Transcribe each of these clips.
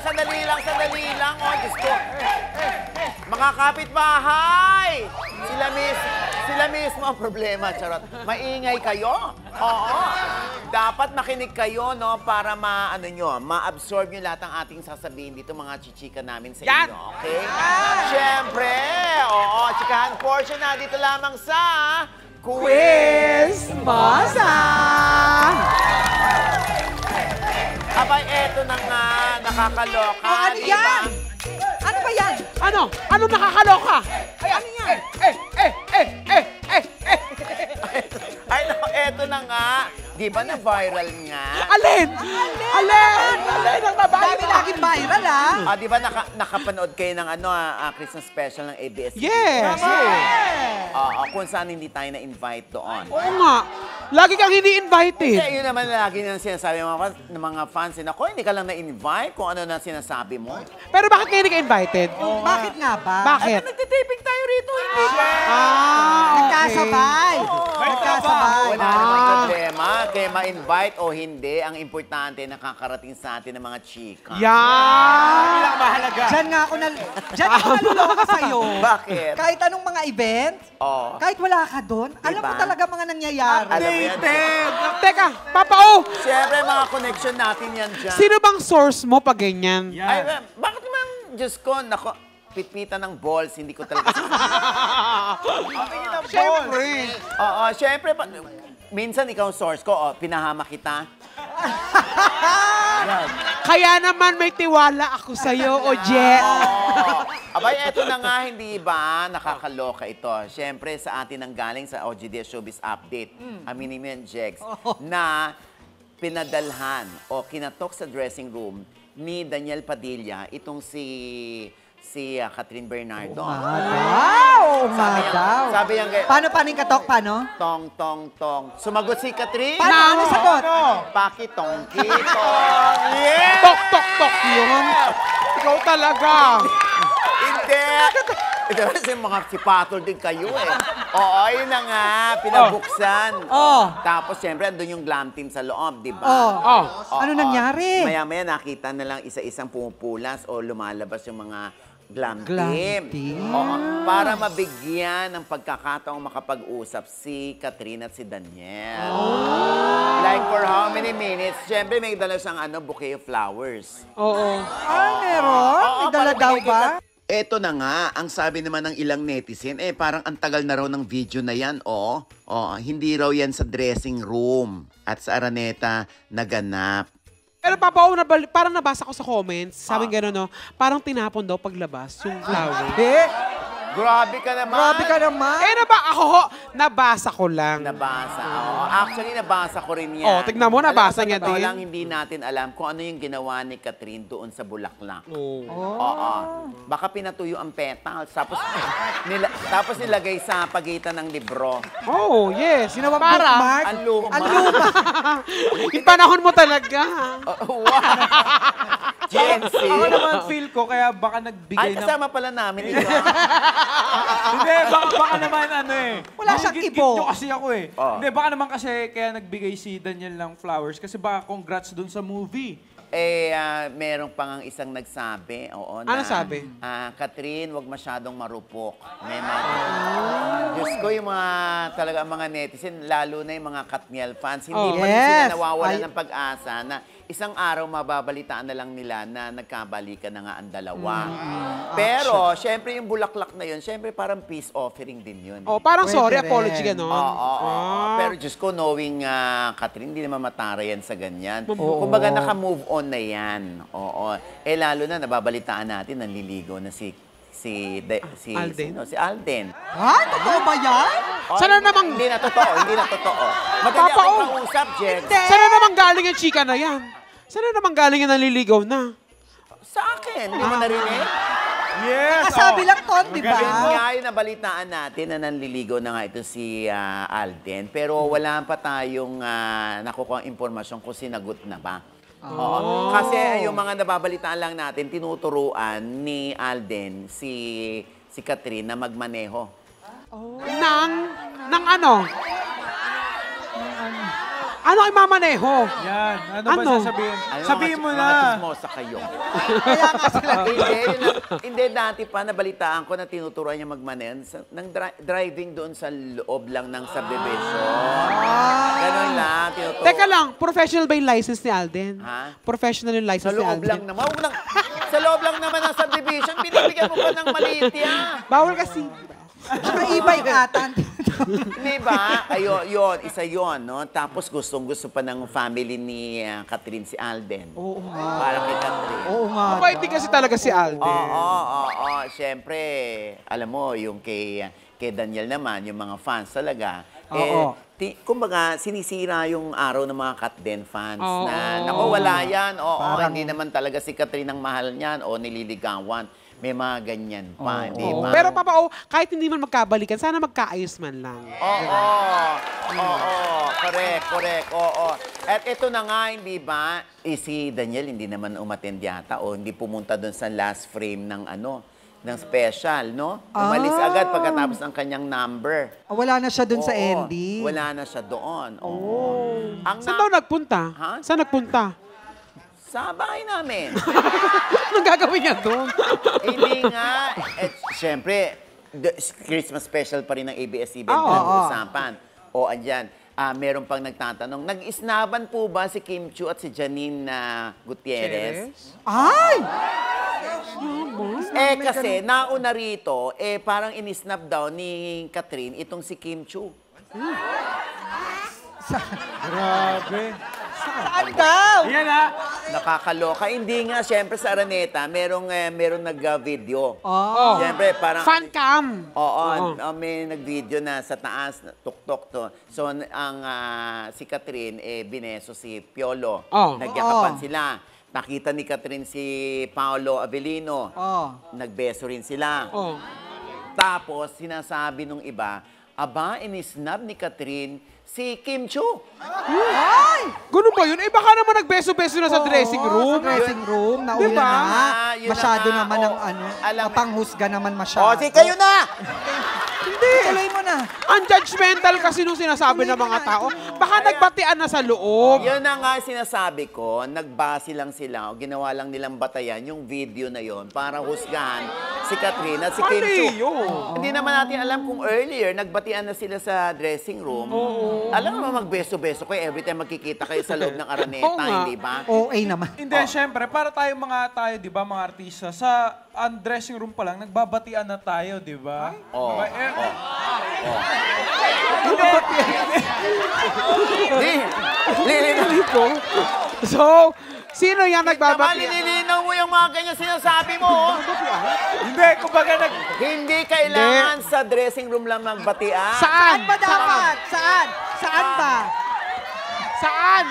sandali lang. Oh, Diyos ko. Mga kapitbahay! Sila mismo ang problema, charot. Maingay kayo? Oo. Dapat makinig kayo, no, para ma-absorb nyo lahat ng ating sasabihin dito, mga chichika namin sa inyo, okay? Siyempre, oo, chikahan portion na dito lamang sa Quiz Masa! Abay, eto na nga, nakakaloka. Oh, ano diba? yan? Ano ba yan? Ano? Ano nakakaloka? Ay, ano yan? Ay, no, eto na nga. Di ba na-viral nga? Alin? Alin ang babae? Dami laging viral, ah. Di ba nakapanood kayo ng Christmas special ng ABS? Yes. Kung saan hindi tayo na-invite doon. Oo nga. Lagi kang hindi-invited. Kasi yun naman lagi nang sinasabi ng mga fans. Ako, hindi ka lang na-invite kung ano na sinasabi mo. Pero bakit kayo hindi ka-invited? Bakit nga ba? Bakit? Nagtitaping tayo rito, hindi ka. Nagkasabay. Nagkasabay. Wala namang problema. Kaya ma-invite o hindi, ang importante nakakarating sa atin ng mga chika. Yan! Mahalaga. Diyan ako naluloka sa'yo. Bakit? Kahit anong mga event, kahit wala ka doon, alam mo talaga mga nangyayari. Alam mo yan. Teka, Papa O! Siyempre, mga connection natin yan dyan. Sino bang source mo pag ganyan? Ay, bakit naman, Diyos ko, nako, pitpita ng balls, hindi ko talaga Siyempre. Oo, siyempre, minsan ikaw ang source ko, pinahama kita. Kaya naman may tiwala ako sa'yo, Ojet. Abay, eto na nga, hindi ba? Nakakaloka ito. Siyempre, sa atin ang galing sa OGD Showbiz Update, aminin mo yan, Jegs, na pinadalhan o kinatok sa dressing room ni Daniel Padilla, itong si Catherine Bernardo. Wow! Sabi yan kay... Paano yung katok? Paano? Tong, tong, tong. Sumagot si Catherine. Paano? Ano sagot? Pakitong, kitong. Yeah! Tok, tok, tok yun. Ikaw talaga. Hindi. Ito kasi mga sipatol din kayo eh. Oo, yun na nga. Pinabuksan. Tapos siyempre, andun yung glam team sa loob, di ba? Ano nangyari? Maya-maya nakita na lang isa-isang pumupulas o lumalabas yung mga glam team. Oo, para mabigyan ng pagkakataong makapag-usap si Catherine at si Daniel. Like for how many minutes? Siyempre, may dala siyang bouquet of flowers. Oo. Meron? May dala daw ba? Eto na nga, ang sabi naman ng ilang netizen, parang ang tagal na raw ng video na yan, hindi raw yan sa dressing room at sa Araneta naganap. Pero Papa O, parang nabasa ko sa comments, sabi gano'n, no? Parang tinapon daw paglabas yung flower. Grabe ka naman. Grabe ka naman. Nabasa ko lang. Nabasa. Actually, nabasa ko rin yan. Tignan mo, nabasa niya din. Lang, hindi natin alam kung ano yung ginawa ni Catherine doon sa Bulaklak. Baka pinatuyo ang petals. Tapos nilagay sa pagitan ng libro. Oh, yes. Ginawa Para. bookmark? Ang luma. Ang luma. Yung panahon mo talaga. Jency. Ako naman feel ko, kaya baka nagbigay Ay, kasama pala namin ito. Hindi, baka naman Wala siyang ibo. Nyo kasi ako eh. Hindi, baka naman kasi kaya nagbigay si Daniel ng flowers kasi baka congrats dun sa movie. Meron pang isang nagsabi. Ano sabi? Catherine, wag masyadong marupok. May Diyos ko, yung talaga mga netizen, lalo na yung mga Katniel fans, hindi pa rin sila nawawala ng pag-asa na isang araw mababalitaan na lang nila na nagkabalikan na nga ang dalawa. Pero, syempre yung bulaklak na yun, syempre parang peace offering din yun. Parang sorry, apology gano'n. Pero Diyos ko, knowing Catherine, hindi naman matara yan sa ganyan. Kumbaga, naka-move on na yan. Lalo na, nababalitaan natin, nanliligaw na si Alden. Si Alden. Totoo ba yan? Sana namang... Hindi na totoo. Madali akong kausap, Jen. Sana namang galing ang chika na yan? Sana namang galing ang naliligaw na? Sa akin, hindi mo narinig? Yes! Kasabi lang to, di ba? Yun nga yung nabalitaan natin na nanliligaw na nga ito si Alden. Pero wala pa tayong nakukuha impormasyon kung sinagot na ba. Kasi yung mga nababalitaan lang natin, tinuturuan ni Alden si Catherine na magmaneho. Nang ano? Ano ang imamaneho? Yan. Ano ba Ano? sasabihin? Ano, Sabihin mo mga na. chismosa kayo. Kaya nga sila. Hindi, dati pa nabalitaan ko na tinuturuan niya magmaneho ng driving doon sa loob lang ng subdivision. Ganun lang, tinuturo. Teka lang, professional ba yung license ni Alden? Ha? Professional yung Sa license ni loob Alden? lang naman. Sa loob lang naman ng subdivision, binibigyan mo pa ng maliit yan. Bawal kasi. Tsaka e-bike ata. Di ba? Ayun, yun, isa yun, no? Tapos gustong-gusto pa ng family ni Catherine si Alden. Oo nga. Para kay Catherine. Oo nga. Mabait din kasi talaga si Alden. Oo. Siyempre, alam mo, yung kay Daniel naman, yung mga fans talaga. Oo. Kumbaga, sinisira yung araw ng mga Catden fans Oo. na, naku, wala yan. Oo, Parang- hindi naman talaga si Catherine ang mahal niyan o nililigawan. May mga ganyan pa, di ba? Pero Papa O, kahit hindi man magkabalikan, sana magkaayos man lang. Oo, correct, oo. At ito na nga, hindi ba, si Daniel hindi naman umattend yata o hindi pumunta doon sa last frame ng ng special, no? Umalis agad pagkatapos ng kanyang number. Wala na siya dun sa Oo, ending. Wala na siya doon. Oo. Ang Saan daw nagpunta? Ha? Saan nagpunta? Sa bahay namin. Anong gagawin niya doon? Hindi nga. Siyempre, Christmas special pa rin ng ABS-CBN Oo, pinag-uusapan. O, andyan. Meron pang nagtatanong, nag-isnaban po ba si Kim Chiu at si Janine Gutierrez? Ay! Kasi nauna rito, parang inisnab daw ni Catherine itong si Kim Chiu. Grabe. Saan daw? Yan ha. Nakakaloka. Hindi nga, siyempre sa Araneta, merong nag-video. Oh. Siyempre, parang... Fan cam. Oo, may nag-video na sa taas, tuktok to. So, si Catherine, bineso si Piolo. Oh. Nagyakapan sila. Nakita ni Catherine si Paolo Avellino. Oh. Nagbeso rin sila. Oh. Tapos, sinasabi nung iba, aba, inisnab ni Catherine si Kim Chiu. Ay! Ganun ba yun? Baka naman nagbeso-beso na sa dressing room. Sa dressing room. Nauna Diba? na. Yun na Masyado nga. naman ang Alam mo- mapanghusga naman masyado. Sige, kayo na! Hindi. Tuloy mo na. Unjudgmental kasi nung sinasabi ng mga tao. Baka nagbatian na sa loob. Yun na nga sinasabi ko, nagbase lang sila, o ginawa lang nilang batayan yung video na yon para husgahan si Catherine at si Kim Mali Chiu. yun. Hindi naman natin alam kung earlier, nagbatian na sila sa dressing room. Alam naman magbeso-beso kayo every time magkikita kayo sa loob ng Oo Araneta, nga. hindi ba? OA naman. Hindi, syempre, para tayo, di ba, mga artista, sa dressing room pa lang, nagbabatian na tayo, di ba? Oo. Diba? Lilinaw Po. So, sino yan naman, nagbabatian? nililinaw mo yung mga ganyan sinasabi mo. oh. Hindi, kumbaga Hindi kailangan sa dressing room lang magbatian. Saan? Saan ba dapat? Saan? Saan ba? Saan?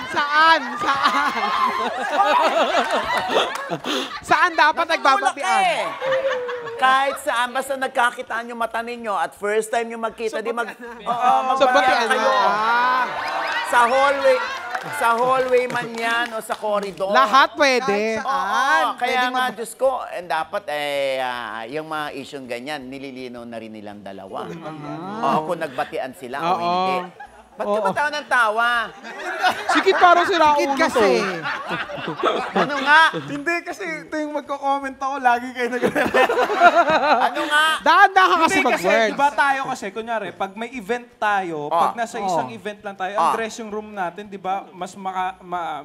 Saan dapat nagbabatian? Tulak kahit saan, basta nagkakitaan yung mata ninyo at first time yung magkita, di So, batian magbatian kayo. na. Sa hallway man yan o sa corridor. Lahat pwede. Kahit Oo, kaya Pwede nga, Diyos ko, dapat yung mga isyong ganyan, nililinaw na rin nilang dalawa. Oo, kung nagbatian sila o Oo. hindi. Ba't ka ba tawa ng tawa? Sikit parang sila Kid ulo kasi. to. Ano nga? Hindi, kasi ito yung magko-comment ako, lagi kayo nag Ano nga? Dahan-dahan kasi Hindi, kasi, mag-words. diba tayo kasi, kunyari, pag may event tayo, pag nasa isang event lang tayo, ang dressing room natin, di ba, mas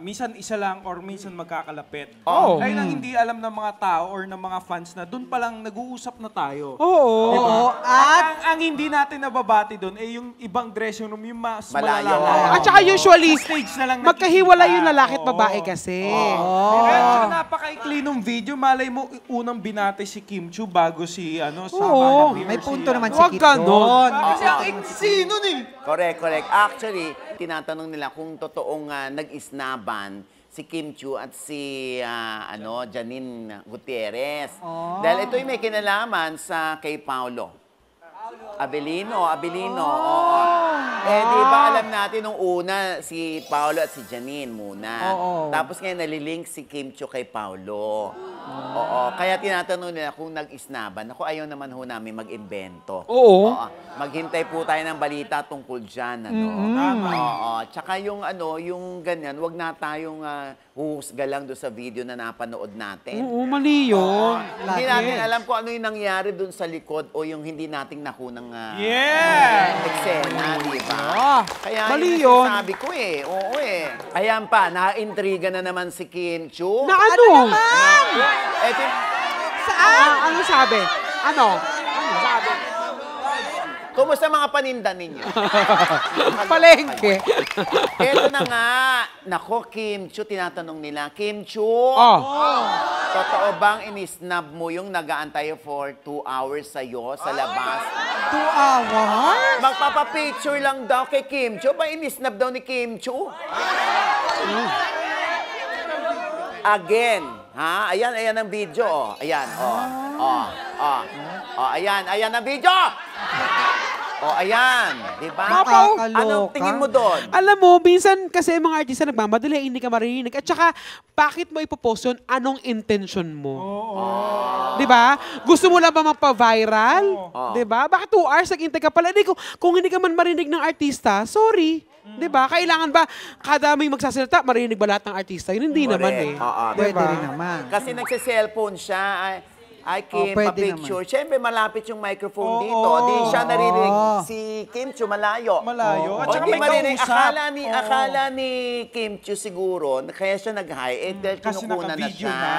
minsan isa lang or minsan magkakalapit. Oo. Ayun ang hindi alam ng mga tao or ng mga fans na doon pa lang nag-uusap na tayo. Oo. Oo. At ang hindi natin nababati doon ay yung ibang dressing room, yung mas Malayo. malalayo. At saka usually, Stage na lang magkahiwalay yung nakikita. lalaki at Oo. babae kasi. Kaya tsaka napaka-ikli nung video, malay mo unang binati si Kim Chiu bago si sa Oo. Hanabi or May punto naman si Huwag Kid ganon. doon. Kasi ang iksi nun eh. Correct. Actually, tinatanong nila kung totoong nag-isnaban si Kim Chiu at si Janine Gutierrez. Dahil ito'y may kinalaman sa kay Paolo. Abelino. Oo. Di ba alam natin nung una si Paolo at si Janine muna. Oo. Tapos ngayon nalilink si Kim Chiu kay Paolo. Oo. Kaya tinatanong nila kung nag-isnaban. Ako, ayaw naman ho namin mag-imbento. Oo. Maghintay po tayo ng balita tungkol dyan, ano? Tama. Oo. Tsaka yung yung ganyan, wag na tayong huhusga lang doon sa video na napanood natin. Oo, mali yun. Hindi natin alam kung ano yung nangyari doon sa likod o yung hindi nating nakunang eksena, di ba? Kaya Mali yun yun. ang sabi ko Oo Ayan pa, na-intriga na naman si Kim Chu. Na ano? Eto, Ano sabi? Ano? Ano sabi? kumusta mga paninda ninyo? Palengke. Eto na nga. Nako, Kim Chu, tinatanong nila. Kim Chu, totoo bang inisnab mo yung nag-aantay for 2 hours sa'yo sa labas? 2 hours? Magpapapicture lang daw kay Kim Chu. Ba inisnab daw ni Kim Chu? Again. Ha? Ayan ang video. Ayan. Ayan ang video. Ayan. Diba? Nakakaloka. Anong tingin mo doon? Alam mo, minsan kasi mga artista nagmamadali, hindi ka marinig. At saka, bakit mo ipopost yun? Anong intention mo? Di ba? Gusto mo lang ba mapa-viral? Di ba? Bakit 2 hours naghintay ka pala? Kung hindi ka man marinig ng artista, sorry. Di ba? Kailangan ba kada may magsasalita, marinig ba lahat ng artista? Yun hindi naman eh. Pwede Diba? rin naman. Kasi nagsa-cellphone siya. Ay, Kim, pwede pa-picture. Siyempre, malapit yung microphone Oo. dito. Di siya naririnig. Si Kim Chu, malayo. Malayo. At O, saka di may marinig. kausap. Akala ni Kim Chu siguro, kaya siya nag-hi, dahil Kasi kinukunan na naka-video siya. na.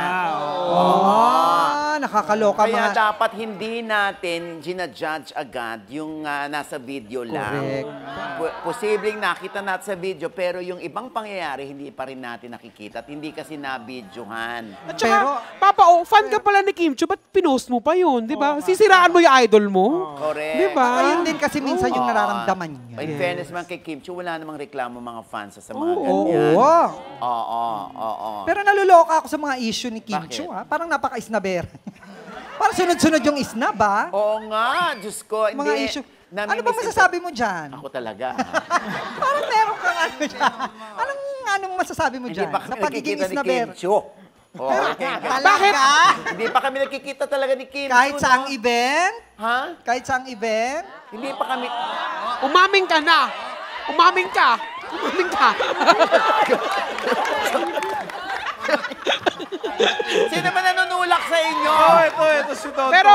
Nakakaloka Kaya mga... dapat hindi natin ginajudge agad yung nasa video lang. Correct. Posibleng nakita natin sa video, pero yung ibang pangyayari, hindi pa rin natin nakikita at hindi kasi na-videohan. At saka, Pero- Papa, fan ka pala ni Kim Chu, ba't pinost mo pa yun? Di ba? Sisiraan mo yung idol mo? Correct. Di ba? Ayun din kasi minsan yung nararamdaman niya. In fairness man kay Kim Chu, wala namang reklamo mga fans sa mga Oo. ganyan. Oo. Pero naluloka ako sa mga issue ni Kim Bakit? Chu, ha? Parang napaka-isnaber. Parang sunod-sunod yung isnab, ha? Oo nga, Diyos ko. Mga issue. Ano ba masasabi mo dyan? Ako talaga. Parang meron kang ano dyan. Anong masasabi mo Hindi dyan? pa Sa kami pagiging nakikita ni isnaber. Kim Chu. Okay. Talaga? Hindi pa kami nakikita talaga ni Kim Chu. Kahit no? saang event? Ha? Kahit saang event? Hindi pa kami... Umaming ka na! Umaming ka! Umaming ka! Sino ba nanunulak sa inyo? Ito si Tonton. Pero,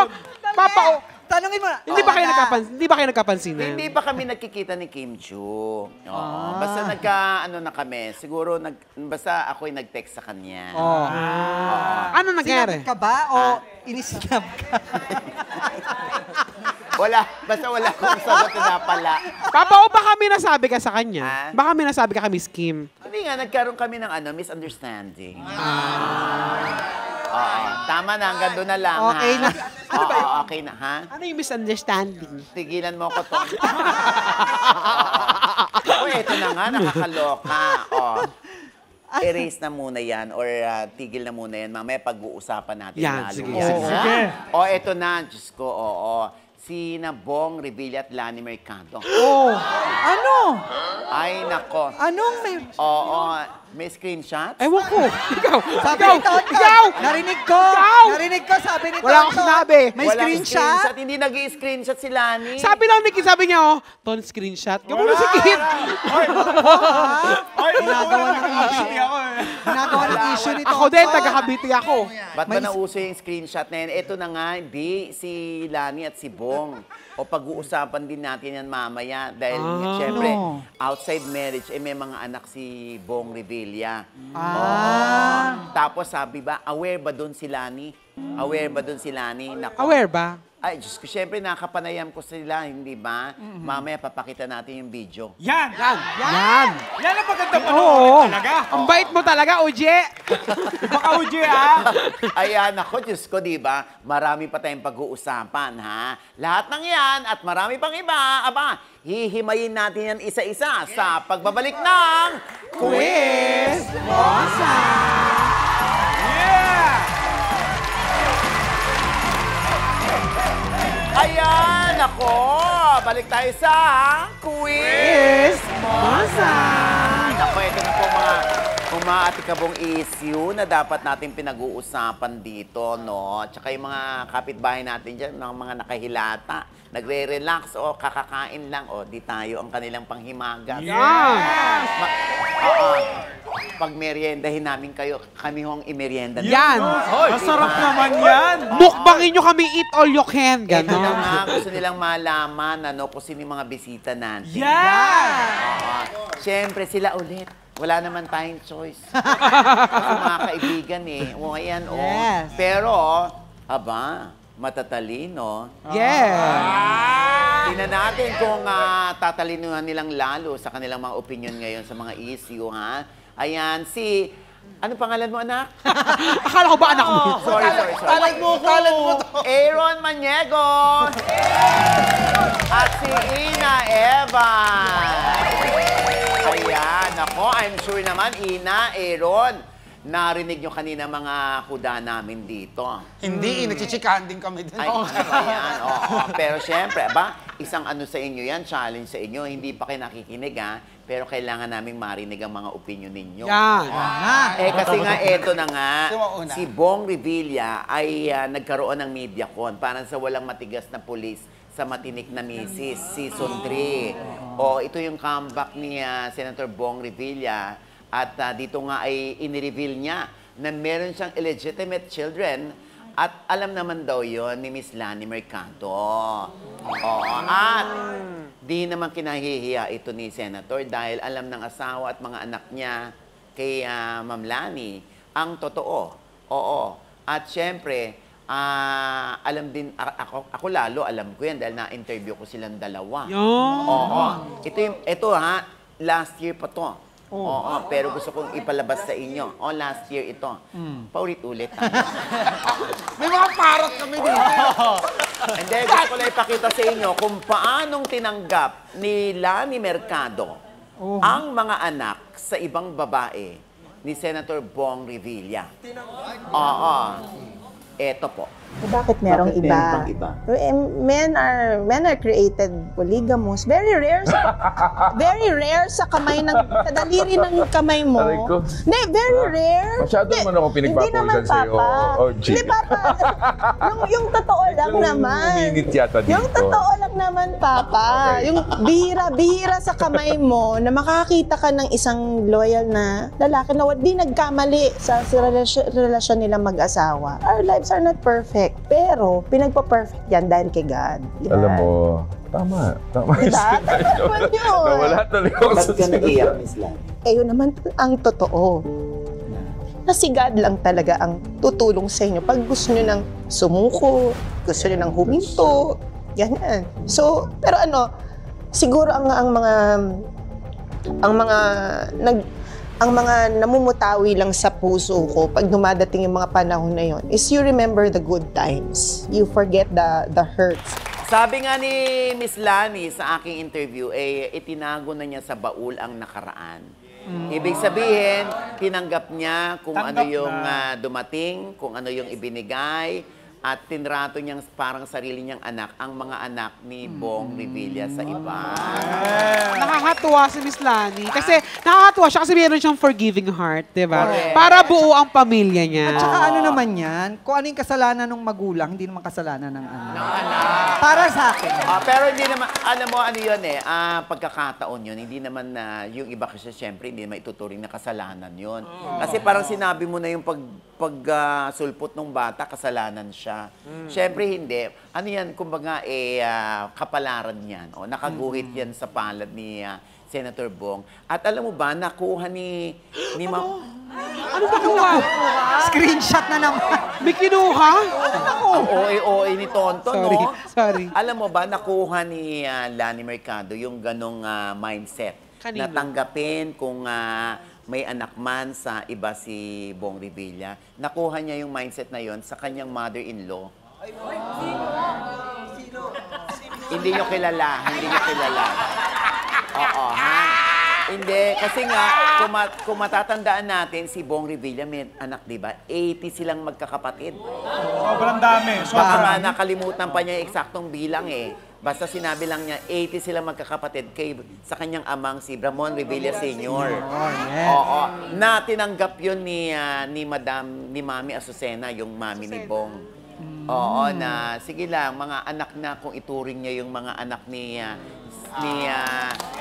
Papa, Tanungin mo na. hindi ba kayo nagkapansinan? Hindi pa kami nagkikita ni Kim Chu. Oo. Basta na kami. Siguro, basta ako'y nag-text sa kanya. Ano nangyari? Sinabi ka ba o inisnab ka? Basta wala akong sagot na pala. Papa, o baka may nasabi ka sa kanya? Ha? Baka may nasabi ka kay Miss Kim? Hindi nga, nagkaroon kami ng misunderstanding. Oo. Tama na, hanggang doon na lang, Okay ha? na. Okay na, ha? Ano yung misunderstanding? Tigilan mo ko to. Ito na nga, nakakaloka. Erase na muna yan or tigil na muna yan. Mamaya pag-uusapan natin. Yan, lalo sige, yan, sige. ha? Sige. Ito na, Diyos ko, si Bong Revilla at Lani Mercado. Ano? Ay, nako. Anong may... May screenshot? Ewan ko. Ikaw! Sabi Ikaw! ni Tonton. Ikaw! Narinig ko! Ikaw! Narinig ko, sabi ni Tonton. Wala akong sinabi. May Walang screenshot? Hindi nag-i-screenshot si Lani. Sabi lang ni Kim, sabi niya, Ton, screenshot. Kamulo si Kim. Ginagawa ng issue. Ginagawa ng issue ni Tonton. Ako din, taga-Cavite ako. Ba't ba nauso yung screenshot na yan? Ito na nga, si Lani at si Bong. Pag-uusapan din natin yan mamaya. Dahil syempre, outside marriage, may mga anak si Bong Revilla. Tapos sabi ba, aware ba doon si Lani? Aware ba doon si Lani? Nako. Aware ba? Ay, Diyos ko, syempre nakapanayam ko sila, hindi ba? Mamaya papakita natin yung video. Yan! Yan! Yan ang maganda pa Oo. talaga. Ang bait mo talaga, Oje. Baka Uji, Ayan ako, Diyos ko, di ba? Marami pa tayong pag-uusapan, ha? Lahat ng yan at marami pang iba, hihimayin natin yan isa-isa sa pagbabalik ng Quiz Mosa! Yeah! Ayan, ako! Balik tayo sa Quiz Mosa! Ako, ito na po mga umaatikabong issue na dapat natin pinag-uusapan dito, no? Tsaka yung mga kapitbahay natin dyan, mga nakahilata, nagre-relax o kakakain lang, o di tayo ang kanilang panghimagas. Pag meriendahin namin kayo, kami hong imerienda. Yan! Masarap naman yan! Mukbangin nyo kami, eat all you can. Ito na Ganon. nga, gusto nilang malaman, ano, kung sino yung mga bisita natin. Siyempre, sila ulit. Wala naman tayong choice. Kasi mga kaibigan eh. O, ayan, o. Yes. Pero, aba, matatalino. Yes. Tingnan natin kung tatalinuhan nilang lalo sa kanilang mga opinion ngayon sa mga issue, ha? Ayan, si... Ano pangalan mo, anak? Akala ko ba anak mo? Sorry. Talag mo to. Aaron Maniego. At si Ina Evan. Ayan, ako, I'm sure naman, Ina, Aaron, narinig nyo kanina mga kuda namin dito. Hindi, nagchichikahan din kami din. Ay, ayan, oo. Pero syempre, isang ano sa inyo yan, challenge sa inyo, hindi pa kayo nakikinig, ha? Pero kailangan naming marinig ang mga opinion ninyo. Yan. Kasi nga, eto na nga, Sumauna. si Bong Revilla ay nagkaroon ng MediaCon, parang sa walang matigas na pulis sa Matinik na Misis, Season 3. O, ito yung comeback ni Senator Bong Revilla. At dito nga ay inireveal niya na meron siyang illegitimate children at alam naman daw yon ni Miss Lani Mercado. At di naman kinahihiya ito ni Senator dahil alam ng asawa at mga anak niya kay Ma'am Lani ang totoo. Oo. At syempre, alam din, ako lalo alam ko yan dahil na-interview ko silang dalawa. Oo. Ito ha, last year pa to. Oo, pero gusto kong ipalabas sa inyo. Last year ito. Paulit-ulit. May mga parot kami dito. Hindi, gusto ko lang ipakita sa inyo kung paanong tinanggap ni Lani Mercado ang mga anak sa ibang babae ni Senator Bong Revilla. Oo. Eto po. Bakit merong Bakit iba? meron pang iba? Men are created polygamous. Very rare sa kamay ng sa daliri ng kamay mo. Aray ko. Ne, very rare. Masyado naman ako pinagpapawisan sa'yo, OG. Hindi, Papa. yung totoo lang naman. Uminit yata dito. Yung totoo lang naman, Papa. Okay. Yung bihira sa kamay mo na makakita ka ng isang loyal na lalaki na di nagkamali sa relasyon nilang mag-asawa. Our lives are not perfect. Pero, pinagpa-perfect yan dahil kay God. Yan. Alam mo, tama. Tama yung Diba? sinabi ko. Tama yun. Nawala talaga ako Ba't sa ka nag-iyak, Miss Lani? Yun naman ang totoo. Na si God lang talaga ang tutulong sa inyo. Pag gusto nyo nang sumuko, gusto nyo nang huminto, ganyan. So, pero siguro ang mga namumutawi lang sa puso ko pag dumadating yung mga panahon na yon is you remember the good times. You forget the hurts. Sabi nga ni Miss Lani sa aking interview, itinago na niya sa baul ang nakaraan. Ibig sabihin, tinanggap niya kung ano yung dumating, kung ano yung ibinigay, at tinrato niyang parang sarili niyang anak, ang mga anak ni Bong Revilla sa iba. Nakakatuwa si Miss Lani. Kasi nakakatuwa siya kasi meron siyang forgiving heart, di ba? Correct. Para buo ang pamilya niya. At saka ano naman yan, kung ano yung kasalanan ng magulang, hindi naman kasalanan ng anak. Para sa akin. Pero hindi naman, alam mo ano yun pagkakataon yun, hindi naman yung iba kasi syempre hindi naman ituturing na kasalanan yun. Kasi parang sinabi mo na yung pagsulpot ng bata, kasalanan siya. Syempre hindi. Ano yan, kumbaga kapalaran yan. Nakaguhit yan sa palad ni Senator Bong. At alam mo ba, nakuha ni Ano ba kuha? Screenshot na naman. May kinuha? ang OA ni Tonto, no? Sorry. Alam mo ba, nakuha ni Lani Mercado yung ganong mindset. Kanino? Natanggapin kung may anak man sa iba si Bong Revilla. Nakuha niya yung mindset na yon sa kanyang mother-in-law. Hindi nyo kilala. Oo, ha? Hindi, kasi nga, kung matatandaan natin, si Bong Revilla may anak, di ba? 80 silang magkakapatid. Sobrang dami. Baka nga nakalimutan pa niya yung eksaktong bilang Basta sinabi lang niya, 80 sila magkakapatid sa kanyang amang si Ramon Revilla Sr. Oo. Na tinanggap yun ni Mami Azucena, yung mami ni Bong. Oo, na sige lang, mga anak na, kung ituring niya yung mga anak ni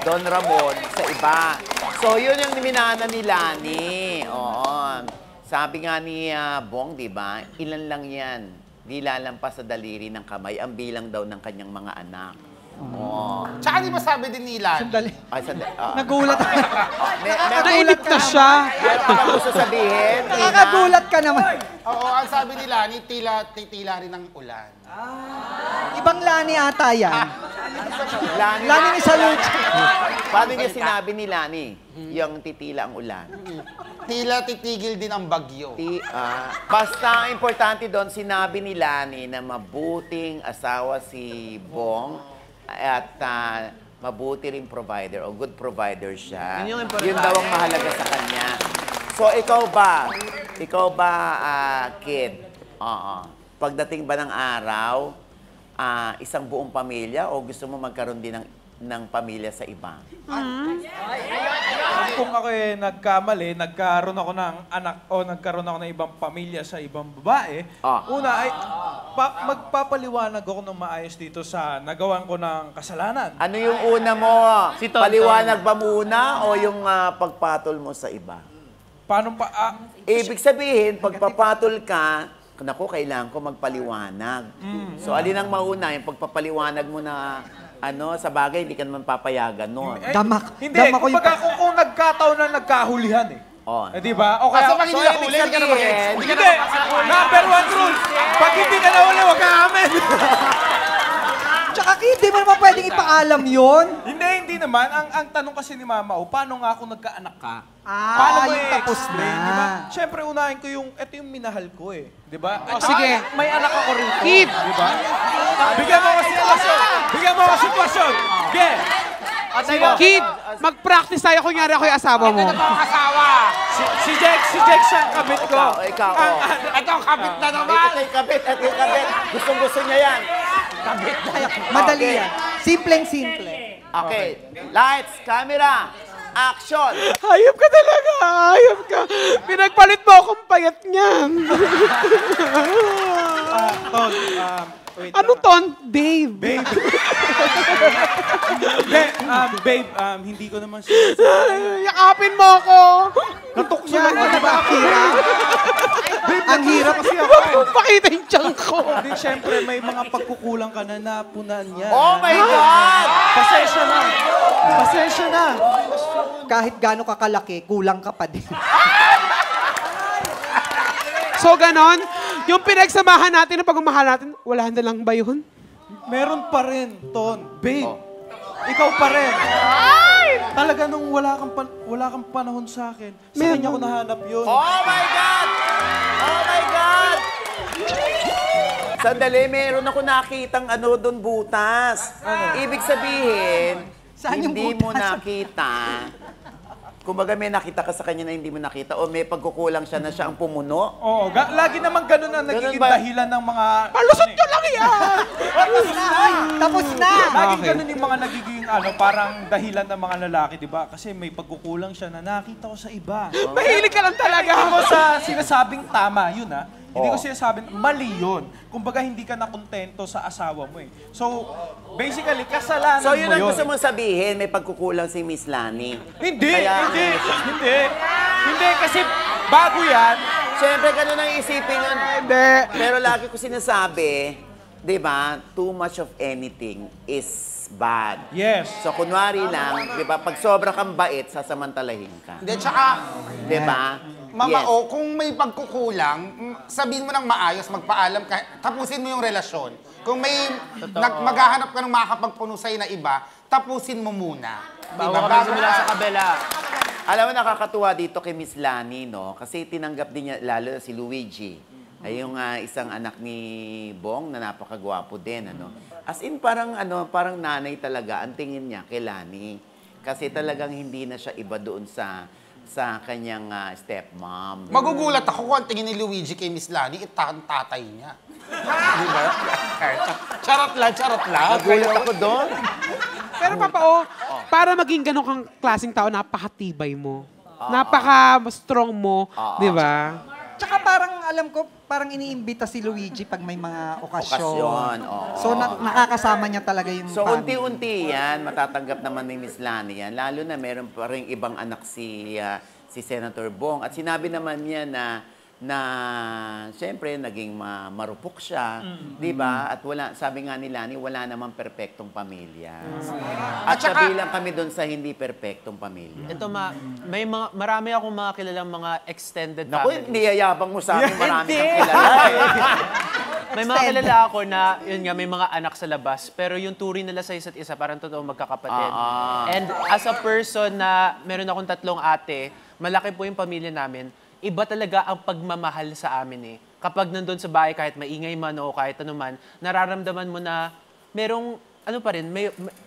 Don Ramon sa iba. So, yun yung minana ni Lani. Oo. Sabi nga ni Bong, di ba, ilan lang yan. Di lalampas sa daliri ng kamay ang bilang daw ng kanyang mga anak. Oo. Tsaka di ba sabi din nila? Sandali. Ay, Nagulat ako. Nailigtas siya. Meron ka gusto sabihin? Nakakagulat ka naman. Oo, ang sabi nila, titila rin ng ulan. Ibang Lani ata yan. Lani, Lani ni Salud. Paano niya sinabi ni Lani? Yung titila ang ulan. Tila titigil din ang bagyo. Basta ang importante doon, sinabi ni Lani na mabuting asawa si Bong at mabuti ring provider o good provider siya. Yun daw ang mahalaga sa kanya. So, ikaw ba, kid? Pagdating ba ng araw, isang buong pamilya o gusto mo magkaroon din ng pamilya sa iba? Kung ako nagkamali, nagkaroon ako ng anak o nagkaroon ako ng ibang pamilya sa ibang babae, una ay magpapaliwanag ako ng maayos dito sa nagawan ko ng kasalanan. Ano yung una mo? Paliwanag ba muna o yung pagpatol mo sa iba? Paano pa? Ibig sabihin, pagpapatol ka, naku, kailangan ko magpaliwanag. So, alin ang mauna? Yung pagpapaliwanag mo na sa bagay, hindi ka naman papayagan nun. Hindi, kung nagkataon na nagkahulihan di ba? O kaya, pag hindi nahuli, hindi ka na mag-ex. Hindi! Number one rule! Pag hindi ka nahuli, huwag ka amin! Tsaka hindi mo naman pwedeng ipaalam yun. Hindi naman. Ang tanong kasi ni Mama, paano nga kung nagkaanak ka? Yung tapos na. Diba? Siyempre, unahin ko ito yung minahal ko Di ba? Sige. May anak ako rin. Keep. Di ba? Bigyan mo ako sitwasyon. Bigyan mo ako sitwasyon. Kid, mag-practice tayo kunyari ako yung asawa mo. Si Jex ang kabit ko. Ikaw. Ito ang kabit na naman! Ito yung kabit. Gustong-gusto niya yan. Kabit na yan. Madali yan. Simpleng-simple. Okay. Lights, camera, action! Hayop ka talaga, hayop ka. Pinagpalit mo akong payat niyan. Wait. Ano ton? Babe. Babe, hindi ko naman sinasabi. Yakapin mo ako. Natukso lang ako, diba? Ang hirap kasi ako. Huwag mong pakita yung tiyan ko. Hindi, syempre, may mga pagkukulang ka na napunan niya. Oh my God! Pasensya na. Pasensya na. Kahit gaano ka kalaki, kulang ka pa din. So ganon, yung pinagsamahan natin, yung pagmamahal natin, wala na lang ba yun? Meron pa rin, Ton. Babe, ikaw pa rin. Talaga nung wala kang panahon sa akin, sa kanya ko nahanap yun. Oh my God! Oh my God! Sandali, meron ako nakitang doon butas. Ibig sabihin, Saan yung hindi mo butas? nakita. Kumbaga may nakita ka sa kanya na hindi mo nakita o may pagkukulang siya na siya ang pumuno. Oo, lagi naman ganun ang nagiging ba? dahilan ng mga... Palusot nyo lang yan! Tapos na! Laging ganun yung mga nagiging parang dahilan ng mga lalaki, di ba? Kasi may pagkukulang siya na nakita ko sa iba. Mahilig ka lang talaga. Hindi ko sa sinasabing tama, yun Hindi ko sinasabing mali yun. Kumbaga hindi ka nakontento sa asawa mo So, basically, kasalanan So yun mo ang gusto mong sabihin, may pagkukulang si Miss Lani. Hindi, Kaya- Hindi, kasi bago yan. Siyempre, ganun ang isipin nun. Hindi. Pero lagi ko sinasabi, di ba, too much of anything is bad. Yes. So, kunwari lang, di ba, pag sobra kang bait, sasamantalahin ka. Hindi, tsaka, Di ba? Mama, Yes. kung may pagkukulang, sabihin mo ng maayos, magpaalam ka, tapusin mo yung relasyon. Kung may maghahanap ka ng makakapagpuno sa'yo na iba, tapusin mo muna. Diba? Bago sa kabila. Alam mo, nakakatuwa dito kay Miss Lani, no? Kasi tinanggap din niya, lalo na si Luigi. Ay yung isang anak ni Bong na napakagwapo din, As in, parang nanay talaga ang tingin niya kay Lani. Kasi talagang hindi na siya iba doon sa kanyang stepmom. Magugulat ako kung ang tingin ni Luigi kay Miss Lani, tatay niya. Di ba? Charot lang. Nagulat ako doon. Pero Papa O, para maging ganun kang klaseng tao, napakatibay mo. Napaka-strong mo, di ba? Tsaka parang alam ko, parang iniimbita si Luigi pag may mga okasyon. Okasyon, oo. So nakakasama niya talaga yung So, family. unti-unti yan, matatanggap naman ni Miss Lani yan. Lalo na meron pa rin ibang anak si Senator Bong. At sinabi naman niya na siyempre, naging marupok siya. Di ba? At sabi nga ni Lani, wala namang perpektong pamilya. At kabilang kami doon sa hindi perpektong pamilya. Ito marami akong mga kilalang mga extended Naku, families. niyayabang mo sa amin, marami kang kilala. May mga kilala ako na, yun nga, may mga anak sa labas, pero yung turing nila sa isa't isa, parang totoo magkakapatid. And as a person na meron akong 3 ate, malaki po yung pamilya namin, iba talaga ang pagmamahal sa amin eh. Kapag nandun sa bahay, kahit maingay man o kahit ano man, nararamdaman mo na merong, ano pa rin,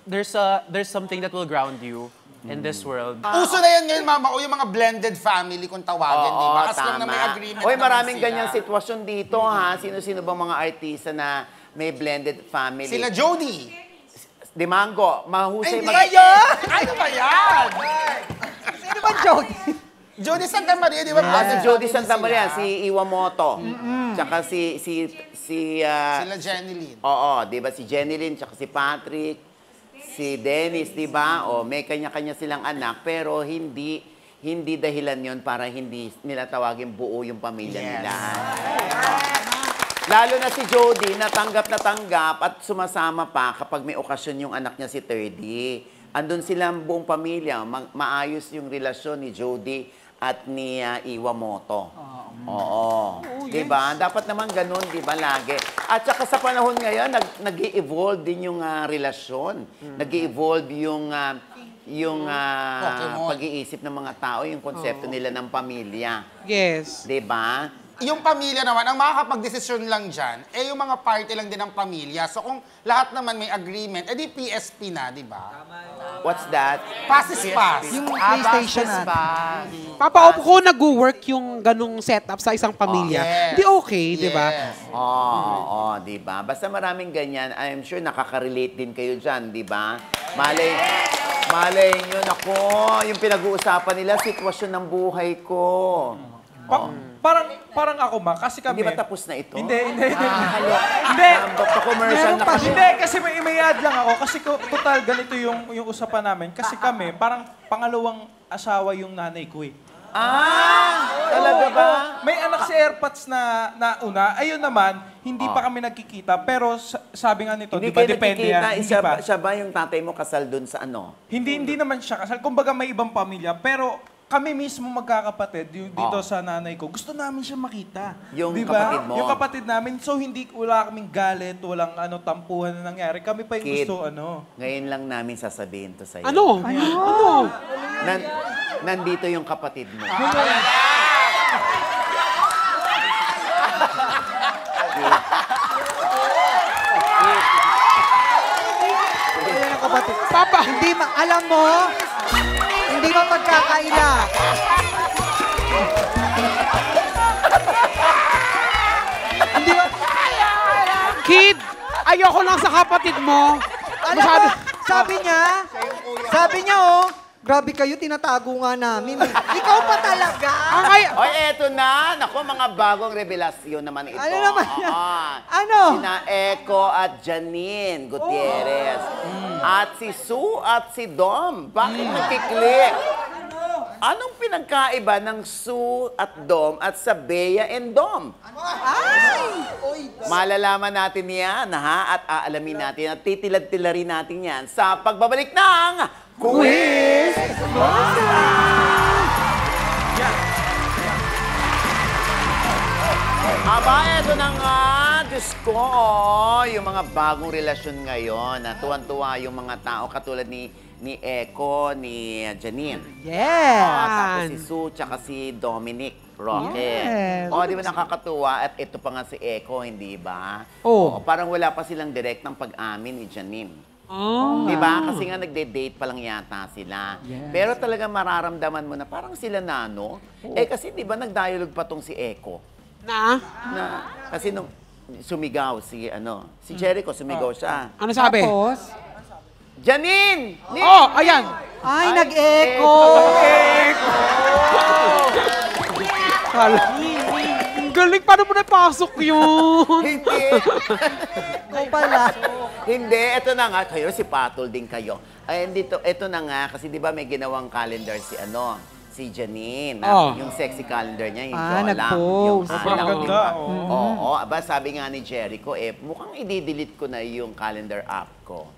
there's something that will ground you in this world. Uso na yan ngayon, Mama, o yung mga blended family kung tawagin, di ba? Kasi lang na may agreement Oy, naman maraming sila. ganyang sitwasyon dito, ha? Sino-sino bang mga artista na may blended family? Sila Jody. Dimango, mahusay Hindi yun! Ano ba yan? Sino ba, Jody? Jody Santa Maria, di ba? Si Jody Santa Maria, si Iwamoto. Tsaka si Sila Jenny Lynn. Oo, di ba? Si Jenny Lynn, tsaka si Patrick, si Dennis, di ba? O, may kanya-kanya silang anak, pero hindi dahilan yon para hindi nila tawagin buo yung pamilya nila. Lalo na si Jody, natanggap at sumasama pa kapag may okasyon yung anak niya si Thirdy. Andun silang buong pamilya, maayos yung relasyon ni Jody at ni Iwamoto. Oo. Diba? Dapat naman ganun, diba, lagi. At saka sa panahon ngayon, nag-i-evolve din yung relasyon. Nag-i-evolve yung pag-iisip ng mga tao, yung konsepto nila ng pamilya. Yes. Diba? Yung pamilya naman, ang makakapag-desisyon lang dyan, yung mga party lang din ng pamilya. So kung lahat naman may agreement, edi PSP na, di ba? What's that? Pass is pass. Yung PlayStation natin. Papa O, kung nag-work yung ganung setup sa isang pamilya, di okay, di ba? Oo, di ba? Basta maraming ganyan. I'm sure nakaka-relate din kayo dyan, di ba? Malay nyo, nako, yung pinag-uusapan nila, sitwasyon ng buhay ko. Parang ako kasi kami... Hindi ba tapos na ito? Hindi. Hindi. Commercial na kasi. Hindi, kasi may ad lang ako. Kasi total, ganito yung usapan namin. Kasi kami, parang pangalawang asawa yung nanay ko eh. Talaga ba? May anak si Airpods na una. Ayun naman, hindi pa kami nagkikita. Pero sabi nga nito, Hindi di ba, kayo depende nakikita. yan. Hindi pa. Siya ba yung tatay mo kasal dun sa ano? Hindi naman siya kasal. Kumbaga may ibang pamilya. Pero kami mismo magkakapatid dito sa nanay ko. Gusto namin siya makita. Yung Di ba? kapatid mo? Yung kapatid namin. So wala kaming galit, walang tampuhan na nangyari. Kami pa yung Kid, gusto ngayon lang namin sasabihin to sa'yo. Ano? Nandito yung kapatid mo. Papa! Alam mo, hindi mo magkakaila. Kid! Ayoko lang sa kapatid mo. Alam mo, sabi niya, grabe kayo, tinatago nga namin. Ikaw pa talaga. Oy, eto na. Naku, mga bagong revelasyon naman ito. Ano naman yan? Ano? Sina Echo at Janine Gutierrez. At si Sue at si Dom. Bakit nagkiklik? Anong pinagkaiba ng Sue at Dom at sa Bea and Dom? Malalaman natin yan, ha? At aalamin natin at titilad-tilarin natin yan sa pagbabalik ng Quiz Aba, eto na nga, Diyos ko, yung mga bagong relasyon ngayon, na tuwan-tuwa yung mga tao katulad ni Echo, ni Janine. Yes. Tapos si Sue, tsaka si Dominic Roque. Yes. Di ba nakakatuwa? At ito pa nga si Echo, hindi ba? Oo. Parang wala pa silang direct ng pag-amin ni Janine. Di ba? Kasi nga nagde-date pa lang yata sila. Yes. Pero talaga mararamdaman mo na parang sila nano. Kasi di ba nag-dialogue pa tong si Echo? Na? Kasi sumigaw si Jericho, sumigaw siya. Ano sabi? Tapos, Janine! Oh, ayan. ay, nag-echo. Kala. Ang galing, paano mo napasok yun? Hindi. Ikaw pala. Hindi, ito na nga. Kayo, si Patol din kayo. Ay, ito na nga. Kasi di ba may ginawang calendar si Janine. Oh. Yung sexy calendar niya, yung Ah, Jola. nag-post. Yung Ang ganda, Oo, aba, sabi nga ni Jericho, mukhang i-delete ko na yung calendar app ko.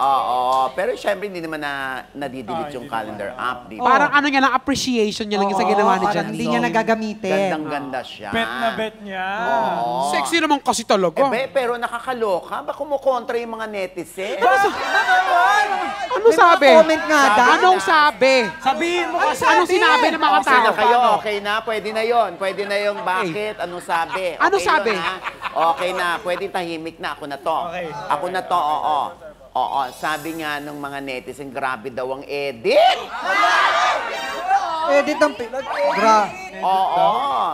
Oo, pero syempre hindi naman nadidelete yung calendar app, di ba? Parang ano niya lang, appreciation niya lang yung sa ginawa ni Parang Janine. hindi niya nagagamitin. Gandang-ganda siya. Bet na bet niya. Oo. Sexy naman kasi talaga. Pero nakakaloka. Ba kumukontra yung mga netizen? Ano sabi? Comment nga daw. Anong sabi? Sabihin mo kasi. Anong sinabi ng mga Okay tao? na kayo, Paano? okay na, pwede na yon. Pwede na yung bakit, anong sabi. Ano Okay sabi? yun, ha? Okay na, pwede tahimik na, ako na to. Okay. Ako na to, oo. Oo, sabi nga ng mga netizen, grabe daw ang edit. Edit ang Oo.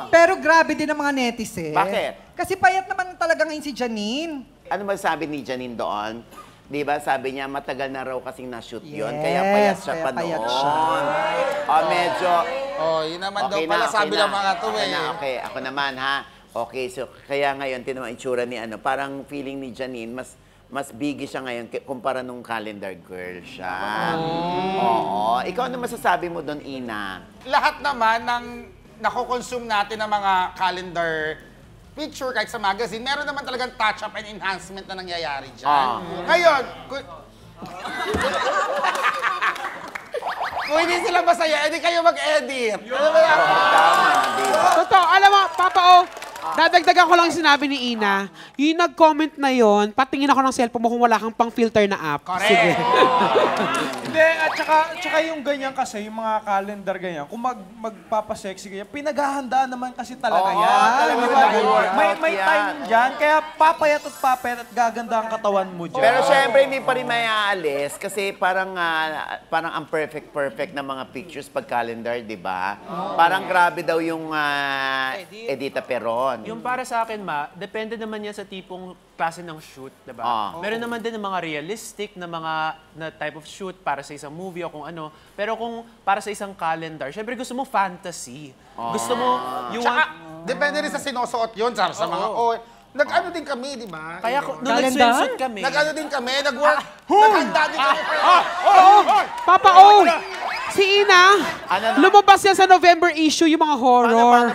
Pero grabe din ang mga netizen. Bakit? Kasi payat naman talaga ngayon si Janine. Ano masabi ni Janine doon? Di ba, sabi niya, matagal na raw kasing na-shoot yun, Yes, kaya payat siya kaya pa payat noon. siya. Medyo, Oh, yun naman daw okay pala na, sabi okay ng mga to okay eh. na, okay, ako naman ha. Okay, so kaya ngayon, tinan mo ang itsura ni parang feeling ni Janine, mas biggy siya ngayon kumpara nung calendar girl siya. Oo. Ikaw ano masasabi mo doon, Ina? Lahat naman ng nakokonsume natin ng mga calendar picture kahit sa magazine, meron naman talagang touch-up and enhancement na nangyayari dyan. Ngayon, kung hindi sila masaya, edi kayo mag-edit. Ano ba yan? Tama, di ba? Totoo, alam mo, Papa dadagdagan ko lang yung sinabi ni Ina. Yung nag-comment na yon, patingin ako ng cellphone mo kung wala kang pang-filter na app. Correct. Sige. Hindi, at saka yung ganyan kasi, yung mga calendar ganyan, kung magpapasexy ganyan, pinaghahandaan naman kasi talaga Oo, yan. talaga Di ba? pinag-workout May yan. time dyan, kaya papayat at gaganda ang katawan mo dyan. Pero syempre, hindi pa rin may aalis kasi parang ang perfect na mga pictures pag calendar, di ba? Parang grabe daw yung Edita Peron. Yung para sa akin, depende naman yan sa tipong klase ng shoot, diba? Meron naman din ng mga realistic na type of shoot para sa isang movie o kung ano. Pero kung para sa isang calendar, syempre gusto mo fantasy. Gusto mo, you Tsaka, want... depende rin sa sinusuot yun, sa mga nag-ano din kami, di ba? Kaya nung Calendar? nag-swimsuit kami, Nag-ano din kami, nag-work, naghanda din kami. Papa si Ina, lumabas yan sa November issue yung mga horror.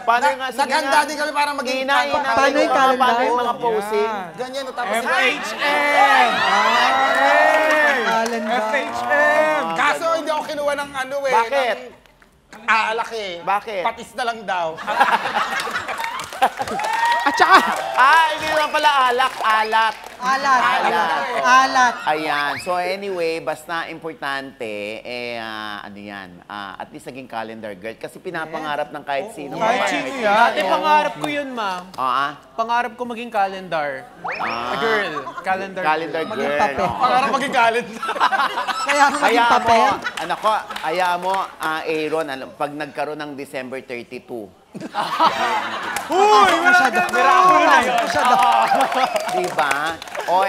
Paano yung sige Naghanda nga? din kami para maging Ina, Paano yung calendar? Paano yung mga posing? Ganyan, no? Tapos FHM! Calendar. FHM! Kaso hindi ako kinuha ng ano eh. Bakit? Alak eh. Bakit? Patis na lang daw. At saka, Hindi naman pala alak, alat. Alat. Ayan. So anyway, basta importante, ano yan, at least naging calendar girl. Kasi pinapangarap ng kahit sino. Kahit babae. sino yan. dati pangarap ko yun, ma. Pangarap ko maging calendar. Girl, calendar Calendar girl. girl. papel. oo. Para maging galit. Kaya ako naging papel. Anak ko, hayaan mo, Aaron, pag nagkaroon ng December 32, Uy! diba?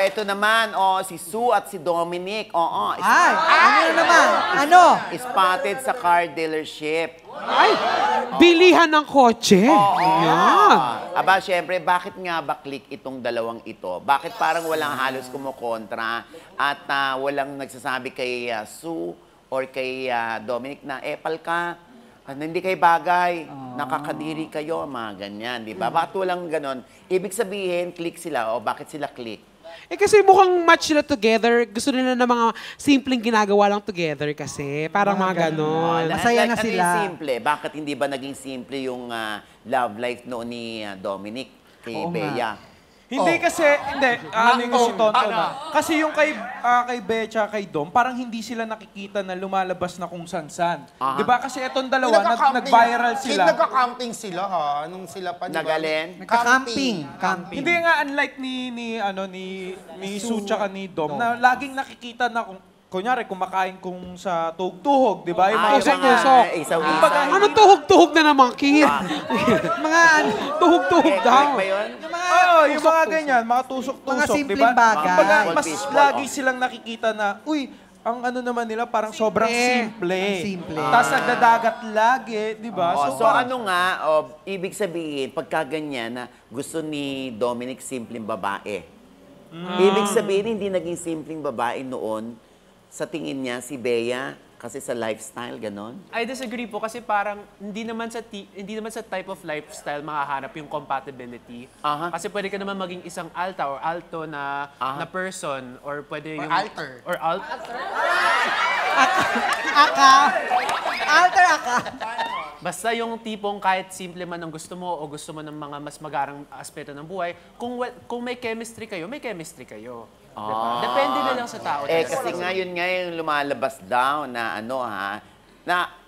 Eto naman, si Sue at si Dominic, Ay, ano na naman? Ano? spotted sa car dealership. bilihan ng kotse. Yan. Aba, syempre, bakit nga ba click itong dalawang ito? Bakit parang walang halos kumukontra at walang nagsasabi kay Sue or kay Dominic na epal ka? Hindi kayo bagay, nakakadiri kayo, mga ganyan, di ba? Bakit walang ganon? Ibig sabihin, click sila, bakit sila click? Kasi mukhang match sila together. Gusto nila na mga simpleng ginagawa lang together kasi. Parang mga ganon. Masaya na Ano sila. yung simple? Bakit hindi ba naging simple yung love life noon ni Dominic kay Bea? Hindi kasi, ano yung si Tonto na. Kasi yung kay Bea tsaka kay Dom, parang hindi sila nakikita na lumalabas na kung san-san. Di ba? Kasi etong dalawa, nag-viral sila. Nagka-camping sila ha, nung sila pa, di ba? Nag-alin? Nagka-camping. Hindi nga unlike ni Sue tsaka ni Dom, na laging nakikita na kung kunyari, kumakain kung sa tuhog-tuhog, di ba? Yung mga Tusok-tusok. Isaw-isaw. Ano tuhog-tuhog na naman, Kid? Mga Tuhog-tuhog daw. ba yun? Oo, yung mga ganyan, mga tusok-tusok, Mga di simpleng ba? bagay. Kumbaga, Fishball, mas fishball, lagi silang nakikita na, uy, ang ano naman nila, parang sobrang simple. Ang simple. Tapos nagdadagat lagi, di ba? So parang- ano nga, ibig sabihin, pagka ganyan na gusto ni Dominic simpleng babae. Ibig sabihin, hindi naging simpleng babae noon sa tingin niya si Bea kasi sa lifestyle, ganon. I disagree po kasi parang hindi naman sa type of lifestyle makahanap yung compatibility. Aha. Kasi pwede ka naman maging isang alta or alto na person or pwede Or yung alter. or Alter aka. basta yung tipong kahit simple man ang gusto mo o gusto mo ng mga mas magarang aspeto ng buhay, kung may chemistry kayo, may chemistry kayo. Diba? Depende na lang sa tao. Kasi nga yun nga yung lumalabas daw na